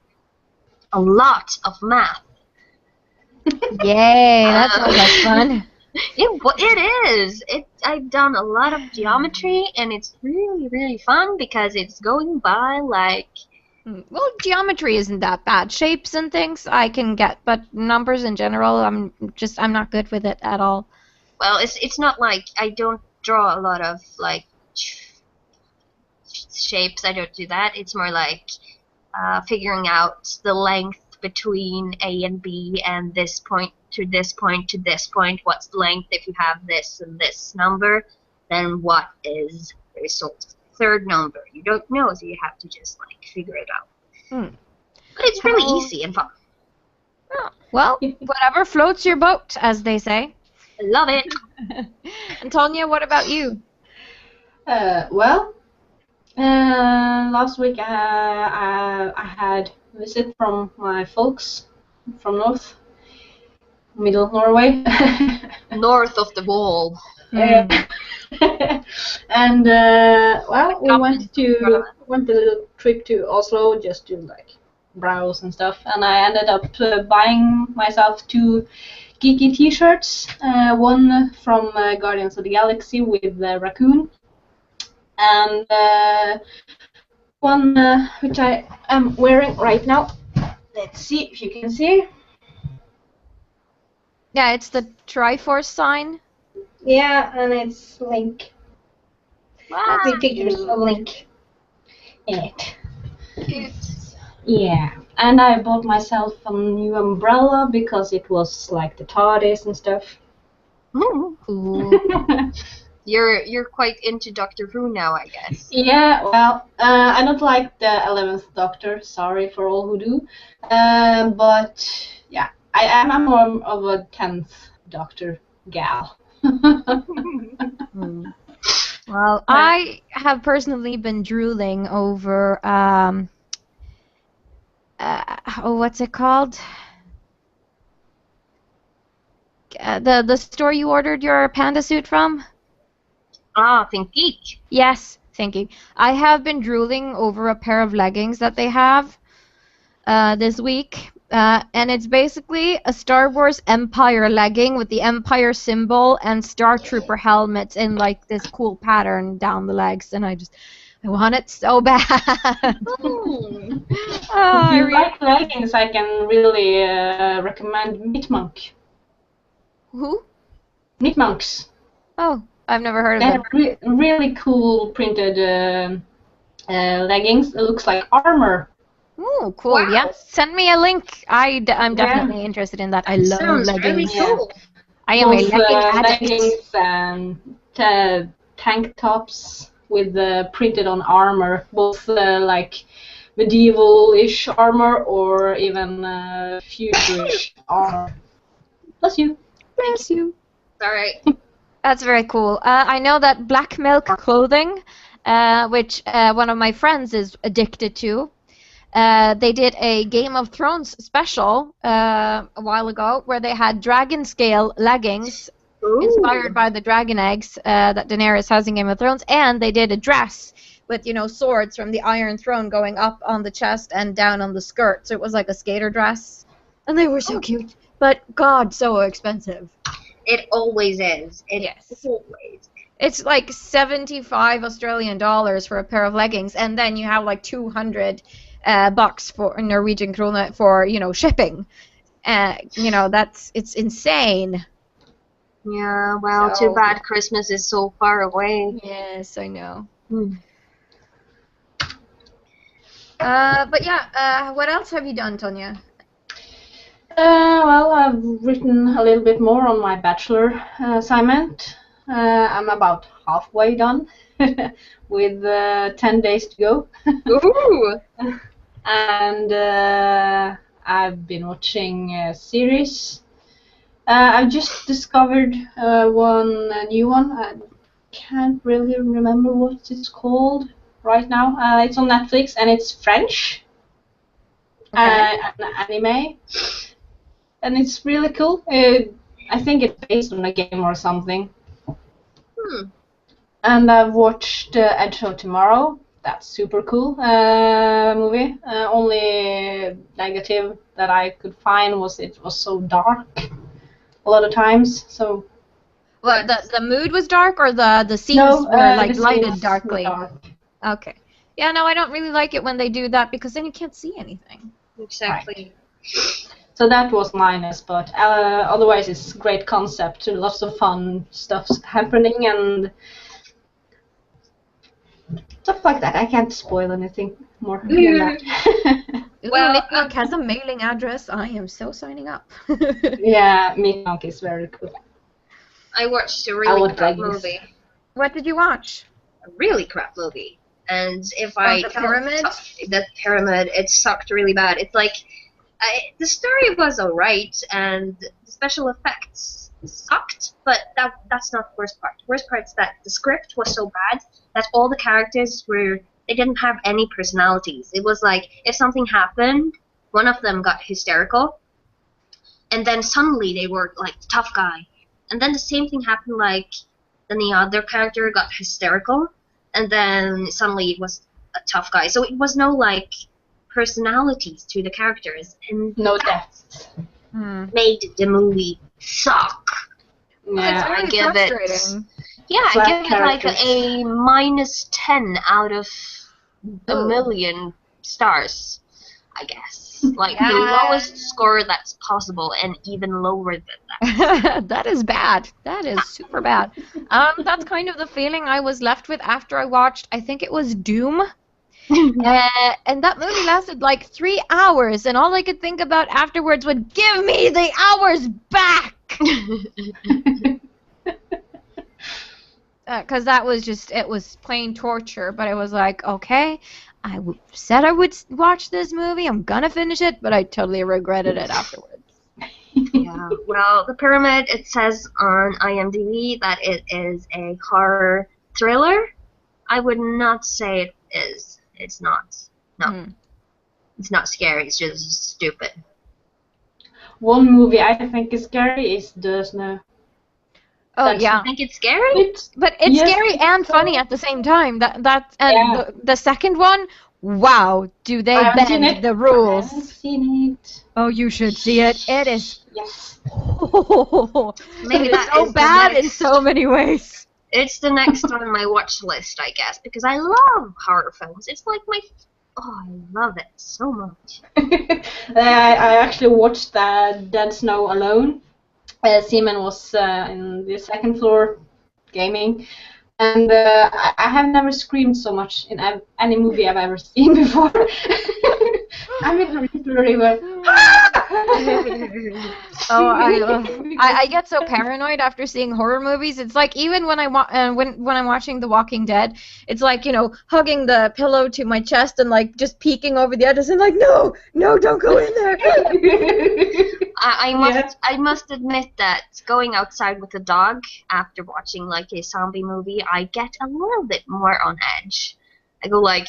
A lot of math. Yay, that sounds like fun. It is. I've done a lot of geometry, and it's really, really fun because it's going by like... Well, geometry isn't that bad. Shapes and things I can get, but numbers in general, I'm not good with it at all. Well, it's not like I don't draw a lot of like shapes. I don't do that. It's more like figuring out the length between A and B and this point to this point to this point. What's the length if you have this and this number? Then what is the result? Third number. You don't know, so you have to just like figure it out. But it's really easy and fun. Well, whatever floats your boat, as they say. I love it. And Tonya, what about you? Last week I had visit from my folks from middle Norway. North of the wall. Hmm. And well, we went a little trip to Oslo just to like browse and stuff, and I ended up buying myself 2 geeky T-shirts. One from Guardians of the Galaxy with the raccoon, and one which I am wearing right now. Let's see if you can see. Yeah, it's the Triforce sign. Yeah, and it's Link. Wow. 3 pictures of Link in it. Cute. Yeah, and I bought myself a new umbrella because it was like the TARDIS and stuff. Ooh. You're quite into Doctor Who now, I guess. Yeah, well, I don't like the 11th Doctor. Sorry for all who do. But yeah, I'm more of a 10th Doctor gal. Hmm. Well, I have personally been drooling over what's it called? The store you ordered your panda suit from? Think Geek. Yes, thank you. I have been drooling over a pair of leggings that they have this week. And it's basically a Star Wars Empire legging with the Empire symbol and Star Trooper helmets in like this cool pattern down the legs, and I want it so bad. Hmm. If you like leggings, I can really recommend Meat Monk. Who? Meat Monks. Oh, I've never heard of They them. have really cool printed leggings. It looks like armor. Ooh, cool. Wow. Yeah, send me a link. I'm definitely interested in that. I love Sounds really leggings. cool. I am a Both legging addict. leggings and tank tops with printed on armor, both like medieval-ish armor or even future-ish armor. Bless you. Bless you. All right. That's very cool. I know that Black Milk Clothing, which one of my friends is addicted to, they did a Game of Thrones special a while ago where they had dragon scale leggings inspired by the dragon eggs that Daenerys has in Game of Thrones, and they did a dress with, you know, swords from the Iron Throne going up on the chest and down on the skirt. So it was like a skater dress, and they were so cute. But God, so expensive. It always is. Yes. Always. It's like 75 Australian dollars for a pair of leggings, and then you have like 200 bucks for Norwegian krone for, you know, shipping. You know, it's insane. Yeah, well, too bad Christmas is so far away. Yes, I know. Hmm. But yeah, what else have you done, Tonya? Well, I've written a little bit more on my bachelor assignment. I'm about halfway done with 10 days to go. Ooh. And I've been watching a series. I've just discovered one new one. I can't really remember what it's called right now. It's on Netflix and it's French. Okay. An anime. And it's really cool. I think it's based on a game or something. And I've watched Edge of Tomorrow. That's super cool movie. Only negative that I could find was it was so dark a lot of times. So. What, the mood was dark, or the scenes No, were like the lighted scenes darkly? were dark. Okay. Yeah, no, I don't really like it when they do that because then you can't see anything. Exactly. Right. So that was minus, but otherwise it's great concept. Lots of fun stuff happening and stuff like that. I can't spoil anything more than that. Well, Meatmonk has a mailing address. I am so signing up. Yeah, Meatmonk is very cool. I watched a really crap movie. What did you watch? A really crap movie. And if I The tell Pyramid? the Pyramid, it sucked really bad. It's like the story was alright and the special effects sucked, but that's not the worst part. The worst part is that the script was so bad that all the characters they didn't have any personalities. It was like if something happened, one of them got hysterical, and then suddenly they were like the tough guy, and then the same thing happened, like then the other character got hysterical, and then suddenly it was a tough guy. So it was no like personalities to the characters, and No that depth. made the movie suck. Yeah, It's really I give it. frustrating. Yeah, Flat I give it like characters. a -10 out of a Ugh. million stars, I guess. Like the Yeah. lowest score that's possible, and even lower than that. That is bad. That is super bad. That's kind of the feeling I was left with after I watched, I think it was Doom. And that movie lasted like 3 hours, and all I could think about afterwards was, give me the hours back! Because that was just, it was plain torture, but I was like, okay, said I would watch this movie, I'm gonna finish it, but I totally regretted it afterwards. Yeah. Well, The Pyramid, it says on IMDb that it is a horror thriller. I would not say it is. It's not. No. It's not scary. It's just stupid. One movie I think is scary is The Snow. Oh, That's- yeah. I think it's scary. But it's Yes, scary and so- funny at the same time. And Yeah. the second one, wow, do they I haven't seen bend it. the I rules? haven't seen it. Oh, you should see it. It is Yes. Maybe it is that so is the bad in next- so many ways. It's the next on my watch list, I guess, because I love horror films. It's like my. Oh, I love it so much. I actually watched Dead Snow alone. Simon was in the second floor gaming, and I have never screamed so much in any movie I've ever seen before. I mean, literally went. Oh, I get so paranoid after seeing horror movies. It's like even when when I'm watching The Walking Dead, it's like, you know, hugging the pillow to my chest and like just peeking over the edges and like, no, don't go in there. I must admit that going outside with a dog after watching like a zombie movie, I get a little bit more on edge. I go like,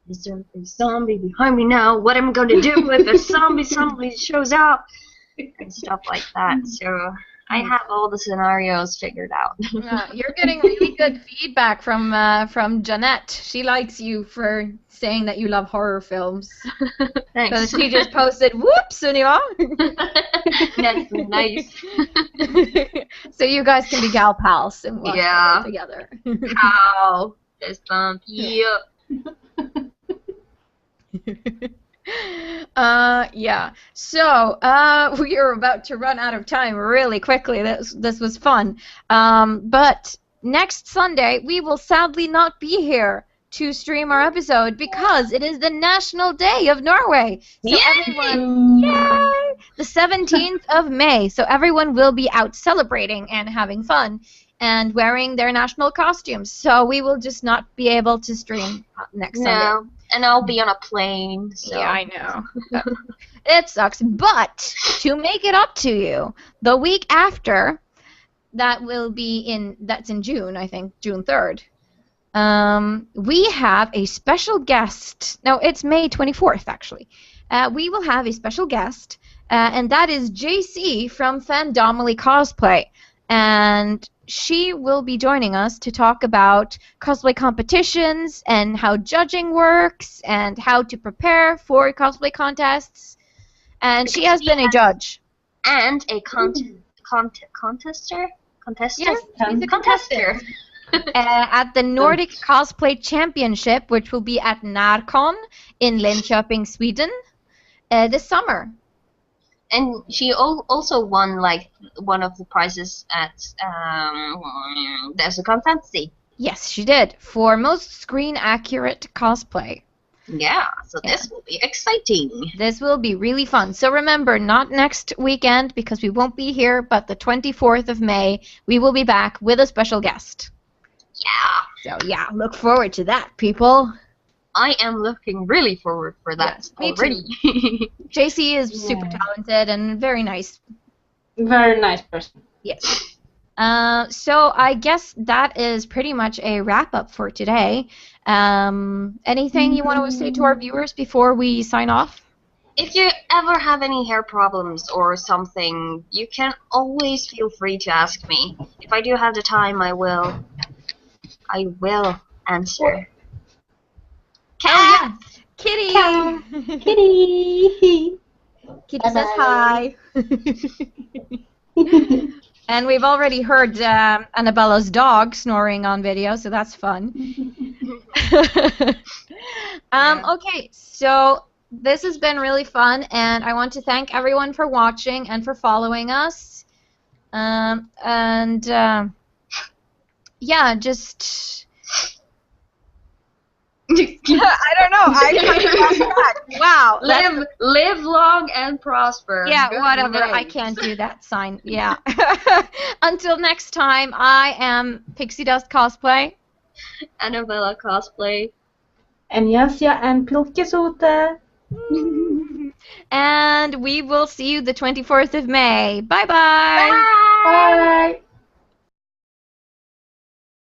is there a zombie behind me now? What am I going to do if a zombie suddenly shows up? And stuff like that. So I have all the scenarios figured out. Yeah, you're getting really good feedback from Jeanette. She likes you for saying that you love horror films. Thanks. Because she just posted, whoops, Sunniva. That's nice. So you guys can be gal pals and watch Yeah. horror together. How? There's some. Yeah. Yeah. So we are about to run out of time really quickly. This was fun. But next Sunday we will sadly not be here to stream our episode because it is the National Day of Norway. So everyone, yay! The 17th of May. So everyone will be out celebrating and having fun and wearing their national costumes. So we will just not be able to stream next Sunday. No, and I'll be on a plane. So. Yeah, I know. It sucks. But to make it up to you, the week after, that's in June, I think, June 3rd. We have a special guest. No, it's May 24th, actually. We will have a special guest, and that is JC from Fandomily Cosplay. And she will be joining us to talk about cosplay competitions and how judging works and how to prepare for cosplay contests. And she has been a judge. And a contester? Yes, she's a Contester. at the Nordic Cosplay Championship, which will be at Narcon in Linköping, Sweden, this summer. And she also won like one of the prizes at there's a contest. Yes, she did, for most screen-accurate cosplay. Yeah, so this will be exciting. This will be really fun. So remember, not next weekend because we won't be here, but the 24th of May, we will be back with a special guest. Yeah. So yeah, look forward to that, people. I am looking really forward for that Yes, me already. JC is super talented and very nice. Very nice person. Yes. So I guess that is pretty much a wrap-up for today. Anything you want to say to our viewers before we sign off? If you ever have any hair problems or something, you can always feel free to ask me. If I do have the time, I will answer. Oh yeah, Kitty. Cat. Kitty. Kitty says Bye-bye. hi. And we've already heard Annabella's dog snoring on video, so that's fun. Okay, so this has been really fun, and I want to thank everyone for watching and for following us. Yeah, just I don't know. Wow. Live long and prosper. Yeah, Good whatever. night. I can't do that sign. Yeah. Until next time, I am Pixiedust Cosplay. Annabella Cosplay. Enyassia and Pixiedust. And we will see you the 24th of May. Bye-bye. Bye.